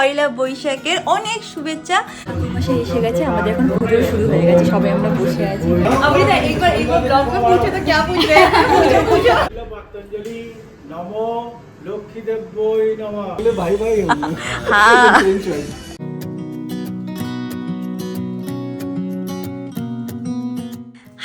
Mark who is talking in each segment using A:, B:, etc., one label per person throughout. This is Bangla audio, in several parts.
A: পয়লা বৈশাখের অনেক শুভেচ্ছা। ঠাকুর মশাই এসে গেছে, আমাদের এখন পুজো শুরু হয়ে গেছে, সবাই আমরা বসে আছি।
B: নমো লক্ষ্মী দেবী নমঃ। ভাই ভাই
A: হ্যাঁ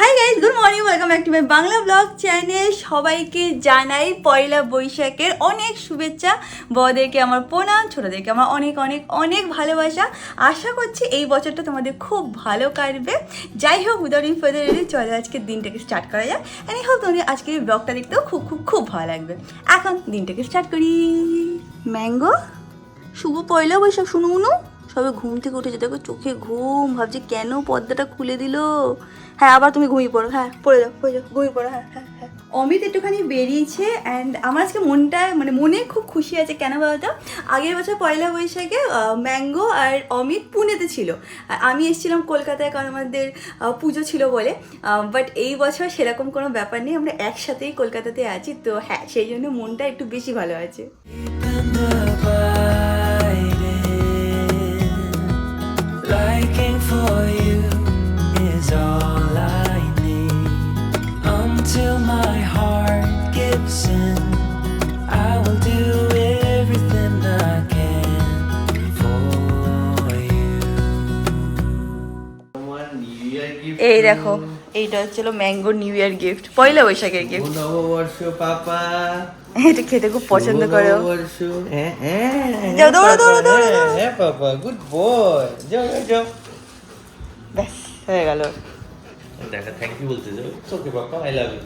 A: hi guys, good morning, welcome back to my Bangla blog channel. সবাইকে জানাই পয়লা বৈশাখের অনেক শুভেচ্ছা। বড়দেরকে আমার প্রণাম, ছোটোদেরকে আমার অনেক অনেক অনেক ভালোবাসা। আশা করছি এই বছরটা তোমাদের খুব ভালো কাটবে। যাই হোক, উইদাউট এনি ফার্দার এডি চলো আজকের দিনটাকে স্টার্ট করা যাক। অ্যান্ড হোপ তোমাদের আজকের এই ব্লগটা দেখতেও খুব খুব খুব ভালো লাগবে। এখন দিনটাকে স্টার্ট করি। ম্যাঙ্গো, শুভ পয়লা বৈশাখ। শুনুন, সবে ঘুম থেকে উঠেছে, দেখো চোখে ঘুম, ভাবছি কেন পর্দাটা খুলে দিল। হ্যাঁ, আবার তুমি ঘুমিয়ে পড়ো। হ্যাঁ, পড়ে যাও ঘুমিয়ে পড়ো। হ্যাঁ হ্যাঁ হ্যাঁ। অমিত একটুখানি বেরিয়েছে অ্যান্ড আমার আজকে মনে খুব খুশি আছে। কেন বলতো, আগের বছর পয়লা বৈশাখে ম্যাঙ্গো আর অমিত পুনেতে ছিল, আর আমি এসেছিলাম কলকাতায়, কারণ আমাদের পুজো ছিল বলে। বাট এই বছর সেরকম কোনো ব্যাপার নেই, আমরা একসাথেই কলকাতাতে আছি, তো হ্যাঁ সেই জন্য মনটা একটু বেশি ভালো আছে।
C: For you is all I need. Until my heart gives in, I will do everything I can for you.
A: এই দেখো, এইটা হচ্ছিল ম্যাঙ্গোর নিউ ইয়ার গিফট, পয়লা বৈশাখের গিফট।
B: নববর্ষ পাপা,
A: এটা খেতে খুব পছন্দ করো।
B: নববর্ষ, হ্যাঁ হ্যাঁ
A: যাও, দৌড়ো দৌড়ো দৌড়ো।
B: হ্যাঁ পাপা, গুড বয়, যাও যাও।
A: ব্যাস হয়ে গেল।
B: দেখা থ্যাংক ইউ বলতে যাও। ওকে পাপা, আই লাভ ইউ।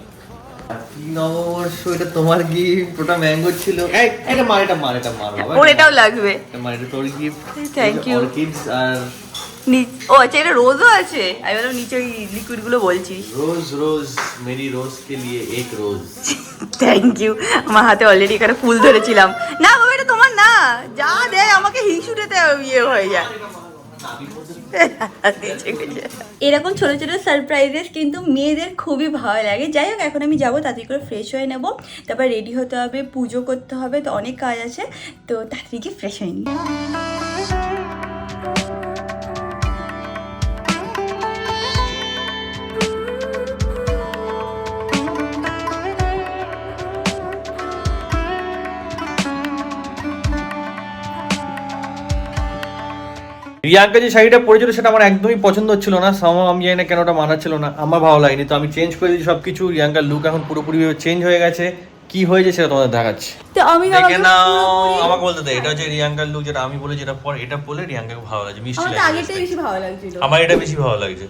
B: কি নববর্ষ, এটা তোমার গিফট, ওটা ম্যাঙ্গো ছিল। এই এটা মার বাবা,
A: ওর এটাও লাগবে।
B: এটা মার, এটা তোর গিফট।
A: Thank you.
B: অর্কিডস আর
A: ও আচ্ছা, এটা রোজও আছে। আমি বললাম নিচে ওই লিকুইডগুলো বলছিস।
B: रोज मेरी रोज के लिए एक रोज।
A: Thank you. আমার হাতে অলরেডি এখানে ফুল ধরেছিলাম। না বাবা, এটা তোমার না, যা দেয় আমাকে হিংসুটেতে ইয়ে হয়ে যায়। এরকম ছোট ছোট সারপ্রাইজেস কিন্তু মেয়েদের খুবই ভালো লাগে। যাই হোক, এখন আমি যাবো, তাড়াতাড়ি করে ফ্রেশ হয়ে নেবো, তারপর রেডি হতে হবে, পুজো করতে হবে, তো অনেক কাজ আছে, তো তাড়াতাড়ি গিয়ে ফ্রেশ হয়ে নিই।
B: রিয়াঙ্কা যে শাড়িটা পরেছিল সেটা আমার একদমই পছন্দ হচ্ছিল না, আমি জানি না কেন ওটা মানাচ্ছিল না, আমার ভালো লাগেনি, তো আমি চেঞ্জ করে দিয়েছি সবকিছু। রিয়াঙ্কার লুক এখন পুরোপুরি চেঞ্জ হয়ে গেছে। কি হয়েছে সেটা তোমাদের দেখাচ্ছি,
A: তো আমি
B: দেখে নাও। আমাকে বলতে দে, এটা হচ্ছে রিয়াঙ্কার লুক, যেটা আমি বলে, যেটা পর এটা পরলে রিয়াঙ্কাকে ভালো লাগছে, মিষ্টি লাগছে।
A: আগেরটাই বেশি ভালো লাগছিল,
B: আমার এটা বেশি ভালো লাগছে।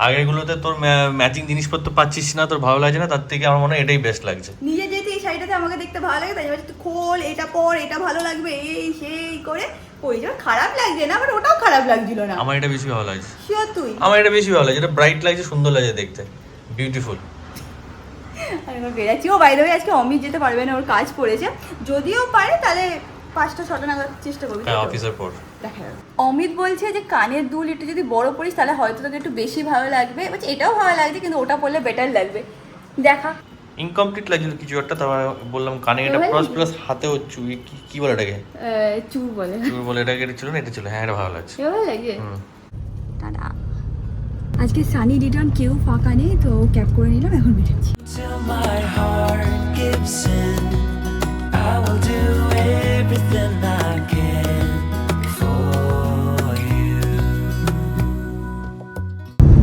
B: আগেরগুলোতে তোর ম্যাচিং জিনিসপত্র পাচ্ছিস না, তোর ভালো লাগছে না, তার থেকে আমার মনে হয় এটাই বেস্ট লাগছে।
A: নিজে যেহেতু এই শাড়িটাতে আমাকে দেখতে ভালো লাগে, তাই তুই খোল, এটা পর, এটা ভালো লাগবে, এই সেই করে ওই জন্য খারাপ লাগছে না, বাট ওটাও খারাপ লাগছিল না।
B: আমার এটা বেশি ভালো লাগছে।
A: শিওর তুই? আমার
B: আমার এটা বেশি ভালো লাগছে, এটা ব্রাইট লাগছে, সুন্দর লাগছে দেখতে, বিউটিফুল।
A: আমি বেরাচ্ছি। ও বাইরে আজকে অমিত যেতে পারবে না, ওর কাজ পড়েছে। যদিও পারে তাহলে 5টা-6টা নাগাদ চেষ্টা করবি।
B: হ্যাঁ, অফিসের পর
A: দেখা যাবে। অমিত বলছে যে কানের দুল একটু যদি বড় পরিস তাহলে হয়তো তোকে একটু বেশি ভালো লাগবে। বলছে এটাও ভালো লাগছে, কিন্তু ওটা পরলে বেটার লাগবে। দেখা।
B: ইনকমপ্লিট লাগছিল কিছু একটা, তারপর বললাম কানে এটা প্লাস প্লাস হাতেও চুড়ি, কি বলে এটাকে,
A: চুর বলে,
B: চুড়ি বলে এটাকে, এটা ছিল না, এটা ছিল। হ্যাঁ, এটা ভালো লাগছে।
A: ভালো লাগে। টাটা। আজকে সানি রিটার্ন, কেউ ফাঁকা নেই, তো ক্যাব করে নিলাম, এখন বেরোচ্ছি।
C: Till my heart gives in, I will do everything I can for you.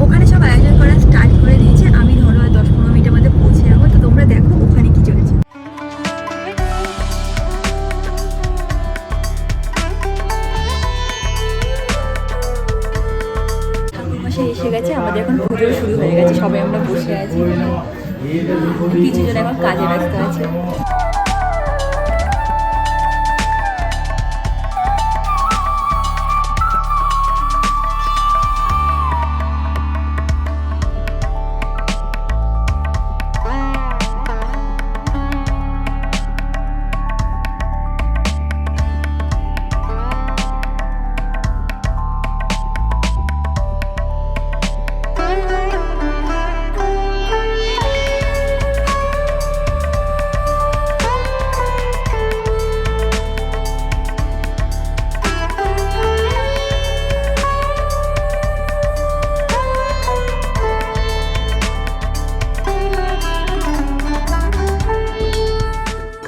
A: ওখানে সব আয়োজন করা স্টার্ট করে দিয়েছে, আমি ধরো 10-15 মিনিটের মধ্যে পৌঁছে যাবো, তো তোমরা দেখো ওখানে কি চলেছে। ঠাকুর মশাই এসে গেছে, আমাদের এখন পুজো শুরু হয়ে গেছে, সবাই আমরা বসে আছি, কিছু জন এখন কাজে ব্যস্ত আছে।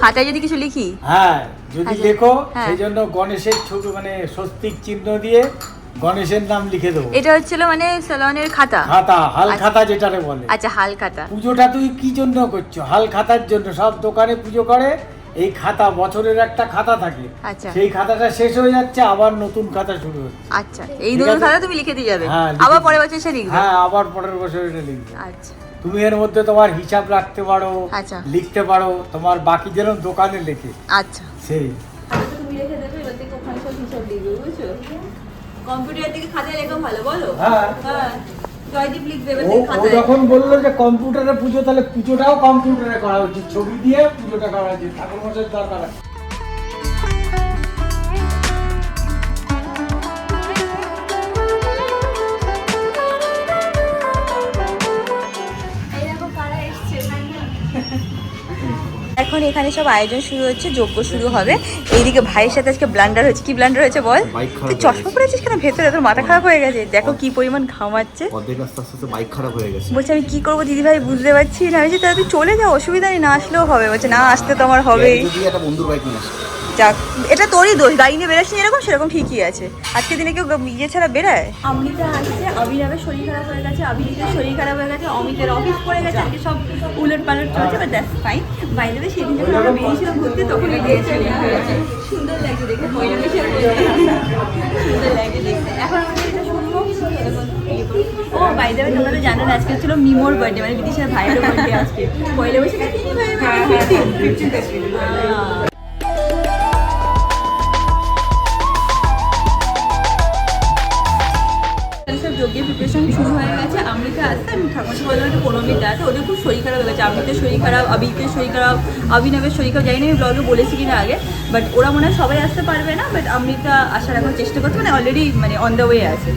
A: খাতায় যদি কিছু লিখি?
D: হ্যাঁ, যদি
A: আচ্ছা।
D: লেখো
A: হ্যাঁ।
D: সেই জন্য গণেশের ছবি মানে স্বস্তিক চিহ্ন দিয়ে গণেশের নাম লিখে দেবো।
A: এটা হচ্ছিল মানে স্যালনের খাতা।
D: খাতা, হাল
A: আচ্ছা।
D: খাতা যেটারে বলে।
A: আচ্ছা, হাল খাতা।
D: পুজোটা তুই কি জন্য করছো? হাল খাতার জন্য। সব দোকানে পুজো করে এই খাতা, বছরের একটা খাতা থাকে,
A: আচ্ছা
D: সেই খাতাটা শেষ হয়ে যাচ্ছে, আবার নতুন খাতা শুরু হচ্ছে।
A: আচ্ছা, এই
D: ঠিক
A: নতুন
D: আছে?
A: খাতা তুমি লিখে দিয়ে যাবে,
D: হ্যাঁ, লিখে
A: আবার
D: দিই।
A: পরের বছর সে লিখবে।
D: হ্যাঁ, আবার পরের বছর এটা লিখবে।
A: আচ্ছা
D: তুমি এর মধ্যে তোমার হিসাব রাখতে পারো,
A: আচ্ছা।
D: লিখতে পারো, তোমার বাকি যেন দোকানে লেখে
A: আচ্ছা।
D: সেই।
A: তুমি লিখে দেবে, এবার থেকে ওখানে সব হিসাব লিখবে, বুঝছো? কম্পিউটার থেকে খাতায় লেখা ভালো, বলো?
D: হ্যাঁ।
A: হ্যাঁ, জয়দীপ লিখবে এবার
D: ও
A: থেকে
D: ও
A: খাতায়।
D: যখন বললো যে কম্পিউটারে পুজো, তাহলে পুজোটাও কম্পিউটারে করা উচিত, ছবি দিয়ে পুজোটা করা উচিত, ঠাকুর মশাইয়ের দরকার আছে।
A: এখন এখানে সব আয়োজন শুরু হচ্ছে, যজ্ঞ শুরু হবে। এইদিকে ভাইয়ের সাথে আজকে ব্লান্ডার হয়েছে। কি ব্লান্ডার হয়েছে বল? তুই চশমা পরেছিস কেন ভেতরে? তোর মাথা খারাপ হয়ে গেছে, দেখো কি পরিমাণ ঘামাচ্ছে।
E: অর্ধেক আস্তে আস্তে বাইক খারাপ হয়ে গেছে।
A: বলছে আমি কি করবো দিদি ভাই, বুঝতে পারছি না। আমি বলছি তাহলে তুই চলে যাও, অসুবিধা নেই, না আসলেও হবে। বলছে না, আসতে তো আমার হবেই।
E: যদি একটা বন্ধুর বাইক নিয়ে আসে
A: যাক, এটা তোরই দোষ, গাড়ি নিয়ে বেরোসনি এরকম, সেরকম ঠিকই আছে। আজকে দিনে কেউ ইয়ে ছাড়া বেরায়? অমৃতা আসছে, অভিনবের শরীর খারাপ হয়ে গেছে, অভিনীতের শরীর খারাপ হয়ে গেছে, অমিতের অফিস পড়ে গেছে, আজকে সব উলট পালট চলছে, but that's fine. By the way, সেদিন যখন আমরা বেরিয়েছিলাম ঘুরতে, তখন এই ড্রেসটা হয়েছে, সুন্দর লাগছে দেখে, পয়লাবেশের সুন্দর লাগছে দেখতে। এখন আমাদের এটা শুনবো, এখন ইয়ে করবো। ও বাই দ্য ওয়ে, তোমরা তো জানো না, আজকে ছিল মিমোর বার্থডে, মানে বিদেশের ভাইয়েরও বার্থডে আজকে। পয়লা বৈশাখে তিনি ভাই 15 সব যজ্ঞের প্রিপারেশন শুরু হয়ে গেছে। অমৃতা আসতে আমি ঠাকুরসা বললাম একটু পৌলমিতে আসে, ওদের খুব শরীর খারাপ হয়ে গেছে। অমৃতের শরীর খারাপ, অভিকের শরীর খারাপ, অভিনবের শরীর খারাপ, জানি না আমি ব্লগে বলেছি কিনা আগে, বাট ওরা মনে হয় সবাই আসতে পারবে না। বাট অমৃতা আসার এখন চেষ্টা করছে, মানে অলরেডি মানে অন দ্য ওয়ে আছে।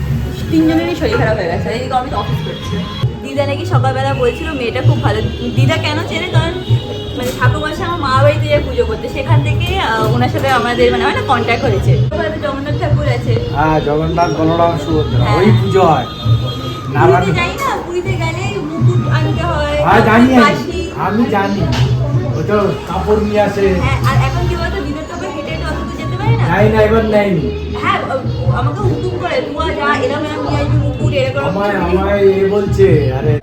A: তিনজনেরই শরীর খারাপ হয়ে গেছে। এদিকে অমিত অফিস করছে। দিদা নাকি সকালবেলা বলছিল মেয়েটা খুব ভালো। দিদা কেন চেনে? কারণ মানে ঠাকুর মাসে আমার মা বাড়িতে যায় পুজো করতে, সেখান থেকে ওনার সাথে আমাদের মানে হয় না কন্ট্যাক্ট হয়েছে। জগন্নাথ ঠাকুর আছে,
D: হ্যাঁ, জগন্নাথ, বলরাম, সুভদ্রা,
A: হ্যাঁ।
D: ওই পুজো হয়।
A: পুরীতে যাই না, পুরীতে গেলে মুকুট আনতে হয়,
D: হ্যাঁ, জানি
A: কাশি।
D: আমি জানি, ওই তো কাপড় নিয়ে আসে।
A: হ্যাঁ, আর এখন কি বলতো, দিনের তো আবার হেঁটে হেঁটে অত দূর যেতে পারে না।
D: নাই না, এবার নেয়নি।
A: হ্যাঁ, আমাকে হুকুম করে, তুয়া যা, এরম এরম নিয়ে আসবি মুকুট, এরকম
D: আমায় আমায় এ বলছে, আরে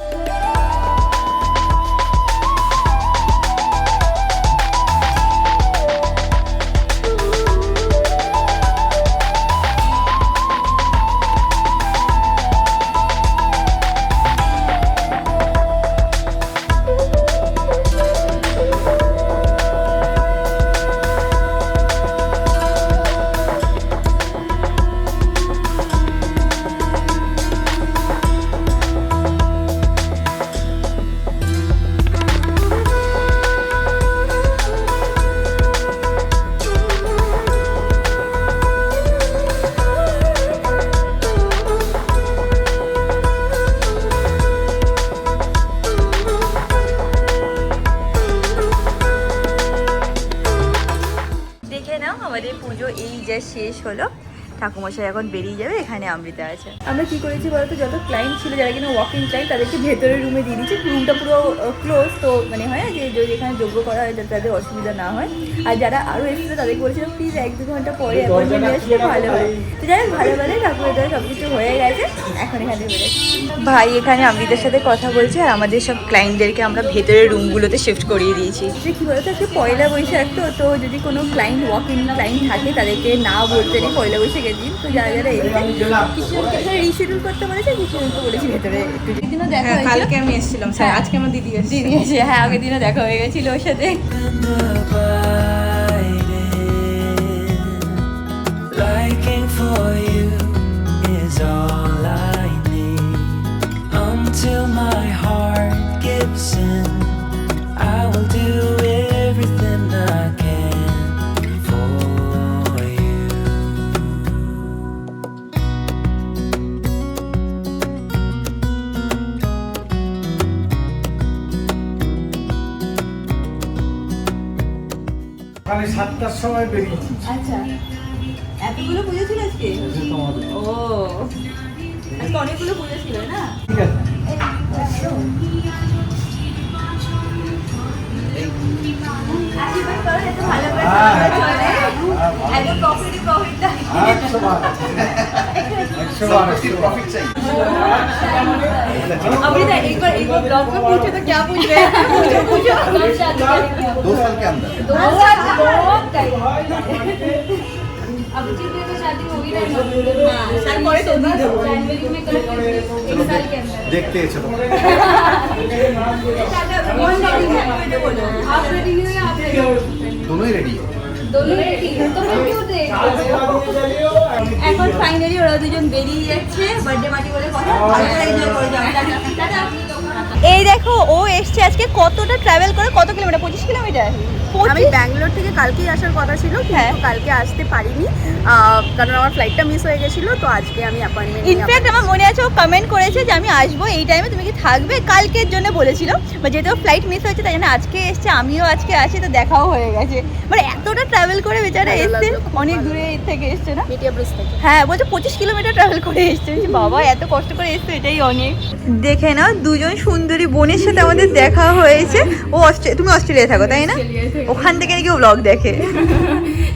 A: দেখে নাও আমাদের পুজো এই যা শেষ হলো। ঠাকুমশাই এখন বেরিয়ে যাবে, এখানে অমৃতা আছে। আমরা কি করেছি বলতো, যত ক্লায়েন্ট ছিল যারা কিনা ওয়াক ইন ক্লায়েন্ট, তাদেরকে ভেতরের রুমে দিয়ে দিচ্ছি। রুমটা পুরো ক্লোজ, তো মানে হয় না যে যদি এখানে যোগ্য করা হয় যাতে তাদের অসুবিধা না হয়। আর যারা আরও এসেছিলো তাদেরকে বলেছিলাম প্লিজ 1-2 ঘন্টা পরে অ্যাপয়েন্টমেন্ট আসলে ভালো হয়। তো যাই হোক, ভালো ভালো ঠাকুরের দ্বারা সব কিছু হয়ে গেছে, এখন এখানে বেরোচ্ছি। ভাই এখানে অমৃতার সাথে কথা বলছে, আর আমাদের সব ক্লায়েন্টদেরকে আমরা ভেতরের রুমগুলোতে শিফট করিয়ে দিয়েছি। যে কী বলতো, আজকে পয়লা বৈশাখ, তো যদি কোনো ক্লায়েন্ট ওয়াক ইন ক্লায়েন্ট থাকে তাদেরকে না বলতে নেই পয়লা বৈশাখের দিন। তো যারা যারা কিছু রিশিডিউল করতে বলেছে, কিছু বলেছি ভেতরে একটু। দিনও দেখা হয়েছিল,
F: কালকে আমি এসেছিলাম স্যার, আজকে আমার দিদি এসেছে।
A: দিদি এসে, হ্যাঁ আগের দিনও দেখা হয়ে গেছিল ওর সাথে।
C: Liking for you is all I need. Until my heart gives in, I will do everything I can for you.
D: সকালে 7টার সময় বেরিয়েছি।
A: আচ্ছা, এতগুলো পুজো ছিল আজকে?
D: তোমাদের
A: ও, আজকে অনেকগুলো পুজো ছিল না?
D: ঠিক আছে।
A: আশীর্বাদ করো যাতে ভালো করে খাওয়া চলে। একদম প্রফিটটা।
D: 100 চাই।
A: अभी तो एक बार ब्लॉग में पूछे तो क्या पूछ रहे हैं? पूछो
E: 2 साल के अंदर
A: बहुत टाइम
G: अब जी तो शादी होगी ना
A: साल पड़े तो नहीं दो
G: जनवरी में कर 1 साल के अंदर
E: देखते हैं चलो
G: आप रेडी नहीं हो या आप रेडी हो
E: दोनों ही रेडी है
G: दोनों रेडी तो फिर क्यों देख
A: এখন ফাইনালি ওরা দুজন বেরিয়ে যাচ্ছে বার্থডে পার্টি বলে কথা ভালো করে এনজয় করে যাও টাটা। এই দেখো ও এসছে আজকে কতটা ট্রাভেল করে, কত কিলোমিটার? 25 কিলোমিটার।
F: আমি ব্যাঙ্গালোর থেকে কালকেই আসার কথা ছিল, কিন্তু কালকে আসতে পারিনি কারণ আমার ফ্লাইটটা মিস হয়ে গেছিল। তো আজকে আমি অ্যাপয়েন্টমেন্ট
A: ইনফ্যাক্ট আমার মনে আছে ও কমেন্ট করেছে যে আমি আসবো এই টাইমে, তুমি কি থাকবে? কালকের জন্য বলেছিল, যেহেতু ফ্লাইট মিস হয়েছে তাই জন্য আজকে এসছে, আমিও আজকে আসি, তো দেখাও হয়ে গেছে। মানে এতটা ট্রাভেল করে বেচারা এসছে, অনেক দূরে থেকে এসছে না?
F: মিডিয়া ব্রিজ থেকে।
A: হ্যাঁ বলছে 25 কিলোমিটার ট্রাভেল করে এসছে। বলছি, বাবা এত কষ্ট করে এসছে, এটাই অনেক। দেখে নাও দুজন সুন্দরী বোনের সাথে আমাদের দেখা হয়েছে। ও তুমি অস্ট্রেলিয়ায় থাকো তাই না? ওখান থেকে নাকি ও ব্লগ দেখে।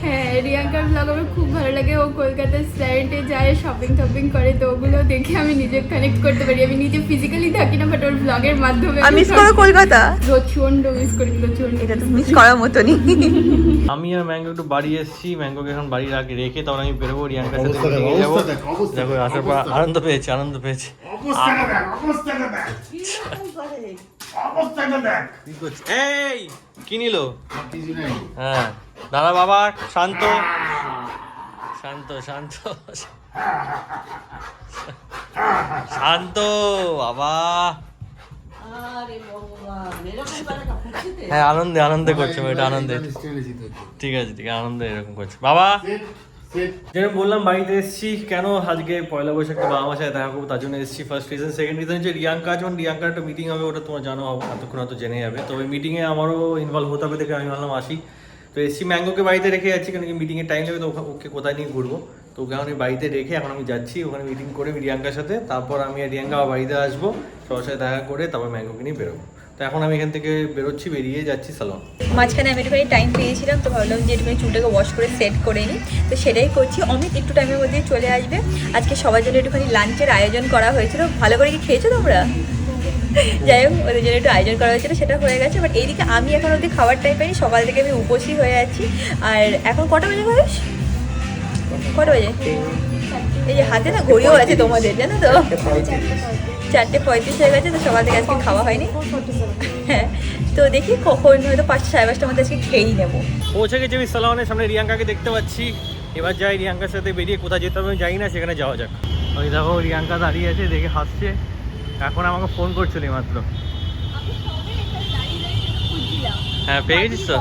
G: হ্যাঁ, রিয়াঙ্কার ব্লগ আমার খুব ভালো লাগে। ও কলকাতার স্ট্যান্ডে যায়, শপিং করে, তো ওগুলো দেখে আমি নিজে কানেক্ট করতে পারি। আমি নিজে ফিজিক্যালি থাকি না, বাট ওর ব্লগের মাধ্যমে
A: আমি মিস করো কলকাতা,
G: প্রচন্ড মিস করি, প্রচন্ড।
A: এটা তো মিস করার মতনই।
B: আমি আর ম্যাঙ্গো একটু বাড়ি এসেছি, ম্যাঙ্গোকে এখন বাড়ি রেখে তখন আমি বেরোবো রিয়াঙ্কার সাথে
E: অবস্থা
B: meeting এ যাবো।
E: দেখো, অবস্থা
B: দেখো আসার পর আনন্দ পেয়েছি। কি করছিস? এই কি নিল? হ্যাঁ দাদা বাবা শান্ত শান্ত শান্ত শান্ত বাবা। হ্যাঁ আনন্দে করছে এটা, আনন্দে। ঠিক আছে আনন্দে এরকম করছে বাবা। যেরকম বললাম বাড়িতে এসেছি কেন, আজকে পয়লা বৈশাখে বাবা মার সাথে দেখা করবো তার জন্য এসেছি। First reason. সেকেন্ড রিজন হচ্ছে রিয়াঙ্কা, যখন রিয়াঙ্কার একটা মিটিং হবে ওটা তোমার জানো এতক্ষণ হয়তো জেনে যাবে, তবে মিটিংয়ে আমারও ইনভলভ হতে হবে দেখে আমি ভাবলাম আসি। তো এসছি, ম্যাঙ্গোকে বাড়িতে রেখে যাচ্ছি কারণ কি মিটিংয়ের টাইম লাগবে, তো ওকে কোথায় নিয়ে ঘুরবো, তো ওকে আমি বাড়িতে রেখে এখন আমি যাচ্ছি ওখানে মিটিং করে রিয়াঙ্কার সাথে। তারপর আমি আর রিয়াঙ্কা আবার বাড়িতে আসবো, সবার সাথে দেখা করে তারপর ম্যাঙ্গোকে নিয়ে বেরোবো। তো এখন আমি এখান থেকে বেরোচ্ছি, বেরিয়ে যাচ্ছি সালন।
A: মাঝখানে আমি একটুখানি টাইম পেয়েছিলাম, তো ভাবলাম যে একটুখানি চুলটাকে ওয়াশ করে সেট করে নিই, তো সেটাই করছি। অমিত একটু টাইমের মধ্যেই চলে আসবে। আজকে সবার জন্য একটুখানি লাঞ্চের আয়োজন করা হয়েছিল। ভালো করে কি খেয়েছো তোমরা? যাই হোক ওদের জন্য একটু আয়োজন করা হয়েছিল, সেটা হয়ে গেছে। বাট এইদিকে আমি এখন অবধি খাবার টাইম পাইনি, সকাল থেকে আমি উপসী হয়ে আছি। আর এখন কটা বাজে বয়স? কটা বাজে? এই যে হাতে না ঘড়িও আছে তোমাদের, জানো তো? 4:35 হয়ে গেছে, তো সকাল থেকে আজকে খাওয়া হয়নি। হ্যাঁ তো দেখি কখন, হয়তো 5টা 5:30টার মধ্যে আজকে খেয়েই নেবো।
B: পৌঁছে গেছি আমি সালনের সামনে, রিয়াঙ্কাকে দেখতে পাচ্ছি। এবার যাই রিয়াঙ্কার সাথে বেরিয়ে কোথায় যেতে হবে আমি জানি না, সেখানে যাওয়া যাক। ওই দেখো রিয়াঙ্কা দাঁড়িয়ে আছে, দেখে হাসছে। এখন আমাকে ফোন করছিল মাত্র। হ্যাঁ পেয়ে গেছিস তো?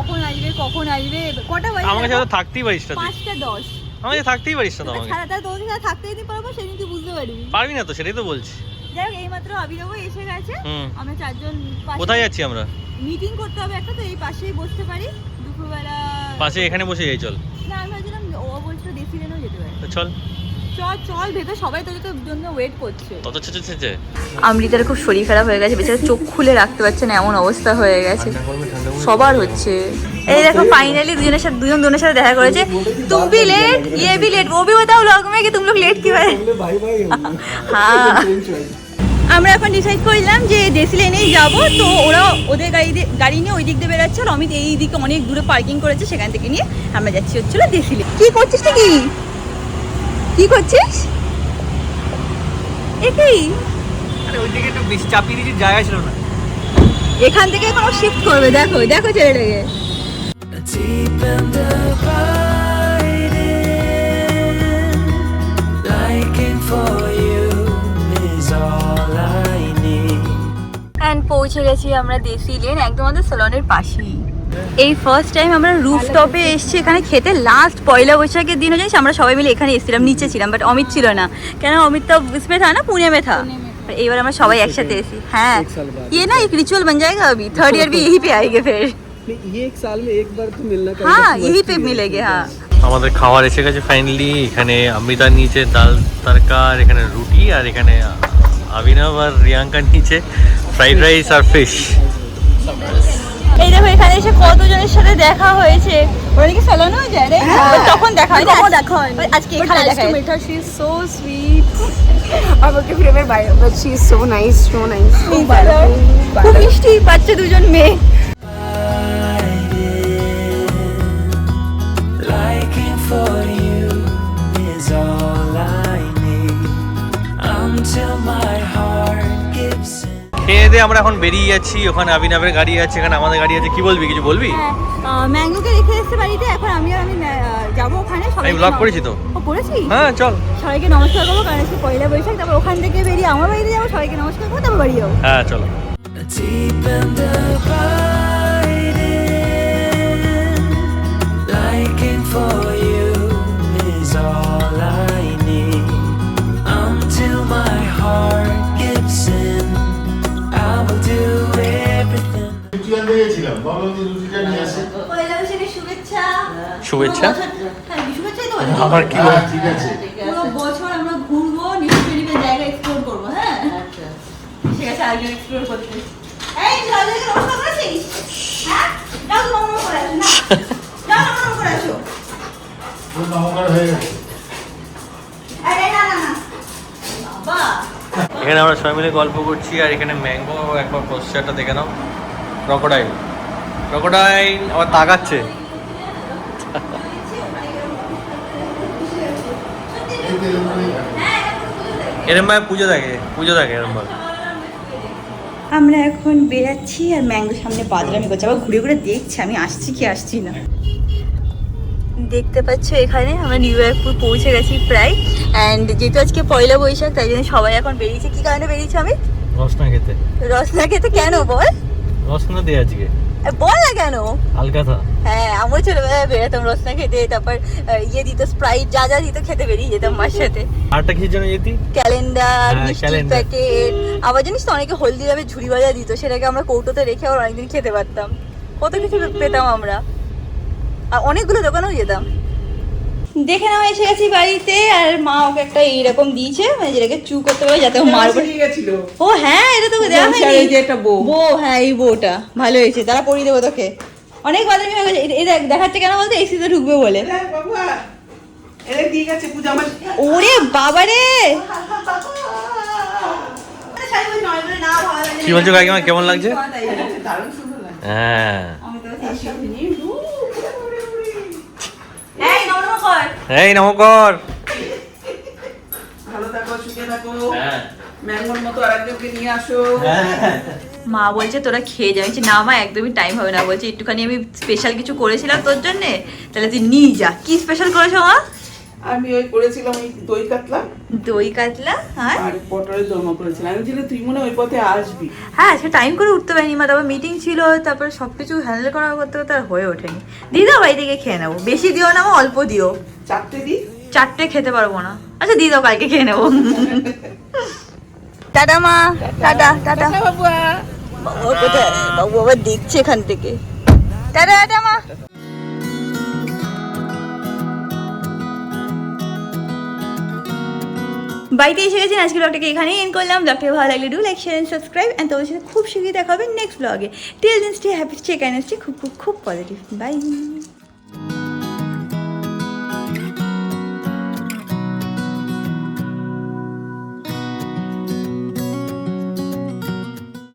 A: কখন আসবে কটা বাজে?
B: আমার কাছে তো থাকতেই পারিস না তুই।
A: 5:10।
B: আমার কাছে থাকতেই পারিস না তো আমাকে।
A: সারাটা তোর সাথে থাকতেই দিতে পারবো, সেদিন তুই বুঝতে পারবি।
B: পারবি না তো, সেটাই তো বলছি।
A: যাই হোক এইমাত্র আবিরও এসে গেছে।
B: হুম।
A: আমরা চারজন
B: কোথায় যাচ্ছি আমরা?
A: মিটিং করতে হবে একটা, তো এই পাশেই বসতে পারি দুপুরবেলা।
B: পাশে এখানে বসে যাই চল।
A: না আমি ভাবছিলাম ও বলছিল ডেসিডেন্টও যেতে পারে।
B: তো চল
A: চল ভেতর সবাই তোর জন্য ওয়েট করছে।
B: তত ছেচে
A: আমৃতার খুব শরীর খারাপ হয়ে গেছে, বেচারা চোখ খুলে রাখতে পারছে না, এমন অবস্থা হয়ে গেছে। সবার হচ্ছে। এই দেখো ফাইনালি দুজনের সাথে দেখা করেছে। তুম ভি লেট, ये भी लेट, वो भी बताओ व्लॉग में कि तुम लोग लेट क्यों है? हाँ আমরা এখন ডিসাইড করলাম যে দেশি লেনেই যাব, তো ওরা ওদের গাড়ি নিয়ে ওই দিক দিয়ে বেরোচ্ছে, আর অমিত এই দিকে অনেক দূরে পার্কিং করেছে, সেখান থেকে নিয়ে আমরা যাচ্ছি হচ্ছিল দেশি লেন। কি করছিস নাকি? কি করছিস? একই
B: আরে ওইদিকে একটু বেশি চাপিয়ে দিয়েছি, জায়গা ছিল না।
A: এখান থেকে এখন শিফট করবে। দেখো দেখো ছেলেটাকে।
C: Deep in the hiding, liking for you is all I need.
A: And পৌঁছে গেছি আমরা দেশি লেন, একদম আমাদের সেলনের পাশেই। এই ফার্স্ট টাইম আমরা রুফটপে এসেছি এখানে খেতে। লাস্ট পয়লা বৈশাখের দিন জানিস আমরা সবাই মিলে এখানে এসেছিলাম, নিচে ছিলাম, বাট অমিত ছিল না। কেন অমিত তো इसमें था ना, पुणे में था। এইবার আমরা সবাই একসাথে এসেছি। হ্যাঁ ये ना एक रिचुअल बन जाएगा, अभी थर्ड ईयर भी यही पे आएंगे फिर।
D: ये एक साल में एक बार तो मिलना
A: हाँ यही पे मिलेंगे। हाँ
B: আমাদের খাবার এসে গেছে ফাইনালি। এখানে অমৃতার নিচে ডাল তরকা, আর এখানে রুটি, আর এখানে আবিনব আর রিয়াঙ্কার নিচে ফ্রাইড রাইস আর ফিশ।
A: এই দেখো এখানে এসে কতজনের সাথে দেখা হয়েছে। ওরা কি সালানো যায় রে? তখন দেখা হয় না,
F: দেখা হয়
A: আজকে এখানে দেখা হয়।
F: মেটা শি ইজ সো সুইট আমাকে প্রেমের বাইরে but she is so nice
A: খুব মিষ্টি বাচ্চা দুজন মেয়ে।
C: Liking for you is all I need until my heart gives in.
B: খেয়ে দিয়ে আমরা এখন বেরিয়ে যাচ্ছি, ওখানে আবিনাবের গাড়ি আছে, এখানে আমাদের গাড়ি আছে। কি বলবি, কিছু বলবি?
A: ম্যাঙ্গোকে রেখে এসেছে বাড়িতে, এখন আমি যাবো ওখানে।
B: আমি ব্লগ করেছি তো।
A: ও করেছি?
B: হ্যাঁ চল।
A: সবাইকে নমস্কার করবো কারণ আজকে পয়লা বৈশাখ। তারপর ওখান থেকে বেরিয়ে আমার বাড়িতে যাবো, সবাইকে নমস্কার করবো, তারপর বাড়ি যাবো।
B: হ্যাঁ চলো।
C: Deep and abiding, liking for you is all I need until my heart gives in. I will do everything.
A: পয়লা বৈশাখের শুভেচ্ছা।
B: শুভেচ্ছা?
A: হ্যাঁ শুভেচ্ছাই তো
B: আমার কি বল?
A: পুরো বছর আমরা ঘুরবো, নিশ্চয়ই জায়গা এক্সপ্লোর করবো। হ্যাঁ ঠিক আছে, আগে এক্সপ্লোর করতে। এই রাজাকে নমস্কার করেছিস? হ্যাঁ যাও নমস্কার করে আসো না, যাও নমস্কার করে আসো। এই না না না বাবা।
B: এখানে আমরা সবাই মিলে গল্প করছি, আর এখানে ম্যাঙ্গো একবার পোস্টারটা দেখে নাও। ক্রকোডাইল আবার তাকাচ্ছে। এরম ভাবে পুজো দেখে এরম ভাবে।
A: আমরা এখন বেরাচ্ছি আর ম্যাঙ্গো সামনে বাদরামি করছে, আবার ঘুরে ঘুরে দেখছে আমি আসছি কি আসছি না। দেখতে পাচ্ছ এখানে আমরা নিউ ইয়র্কপুর পৌঁছে গেছি প্রায়। অ্যান্ড যেহেতু আজকে পয়লা বৈশাখ তাই জন্য সবাই এখন বেরিয়েছে। কি কারণে বেরিয়েছি আমি?
B: রসনা খেতে।
A: রসনা খেতে? কেন বল?
B: রসনা দিয়ে আজকে
A: বল না কেন?
B: হালকাথা।
A: হ্যাঁ আমরা ছোটবেলায় বেরোতাম রসনা খেতে, তারপর ইয়ে দিত স্প্রাইট, যা যা দিত খেতে বেরিয়ে যেতাম মার সাথে।
B: আরটা কি জন্য যেতি?
A: ক্যালেন্ডার,
B: হ্যাঁ,
A: মিষ্টির
B: ক্যালেন্ডার।
A: প্যাকেট, আবার জানিস তো অনেকে হলদিরামে ঝুড়ি ভাজা দিত, সেটাকে আমরা কৌটোতে রেখে আবার অনেকদিন খেতে পারতাম। কত কিছু পেতাম আমরা, আর অনেকগুলো দোকানেও যেতাম। দেখে নাও এসে গেছি বাড়িতে, আর মা ওকে একটা এইরকম দিয়েছে, মানে যেটাকে চু করতে পারে যাতে ও মারবে। ও হ্যাঁ, এটা তোকে দেওয়া হয়নি। বউ, হ্যাঁ এই বউটা ভালো হয়েছে, তারা পরিয়ে দেবো তোকে। অনেক বাদামি হয়ে গেছে। এটা দেখাচ্ছে কেন বলতো? এসিতে ঢুকবে বলে। ওরে বাবারে,
B: কি বলছো কাকিমা, কেমন লাগছে? হ্যাঁ এই নমস্কার।
H: ভালো থাকো, সুখে থাকো।
B: হ্যাঁ
H: ম্যাঙ্গোর মতো আরেকজনকে নিয়ে আসো।
A: মা বলছে তোরা খেয়ে যাবি। না মা একদমই টাইম হবে না, বলছে একটুখানি আমি স্পেশাল কিছু করেছিলাম তোর জন্যে, তাহলে তুই নিয়ে যা। কি স্পেশাল করেছো মা?
H: আমি ওই করেছিলাম ওই দই কাতলা
A: দই কাতলা
H: আর পটলের দোরমা করেছিলাম। আমি ছিল তুই মনে হয় ওই পথে আসবি।
A: হ্যাঁ আজকে টাইম করে উঠতে পারিনি মা, তারপর মিটিং ছিল, তারপর সব কিছু হ্যান্ডেল করা করতে করতে আর হয়ে ওঠেনি। দিদা বাড়ি থেকে খেয়ে নেবো, বেশি দিও না মা, অল্প দিও।
H: 4টে দিই?
A: 4টে খেতে পারবো না। আচ্ছা দিয়ে দাও, কালকে খেয়ে নেবো। টাটা মা, টাটা টাটা।
H: বাবুয়া
A: বাবু কোথায়? বাবু আবার দেখছে এখান থেকে। টাটা টাটা মা। বাড়িতে এসে গেছেন, আজকে ব্লগটাকে এখানেই এন্ড করলাম। ব্লগটাকে ভালো লাগলে do like share and subscribe, and তোমাদের সাথে খুব শীঘ্রই দেখা হবে নেক্সট ব্লগে। Till then stay happy, stay kind, stay খুব খুব খুব পজিটিভ। বাই।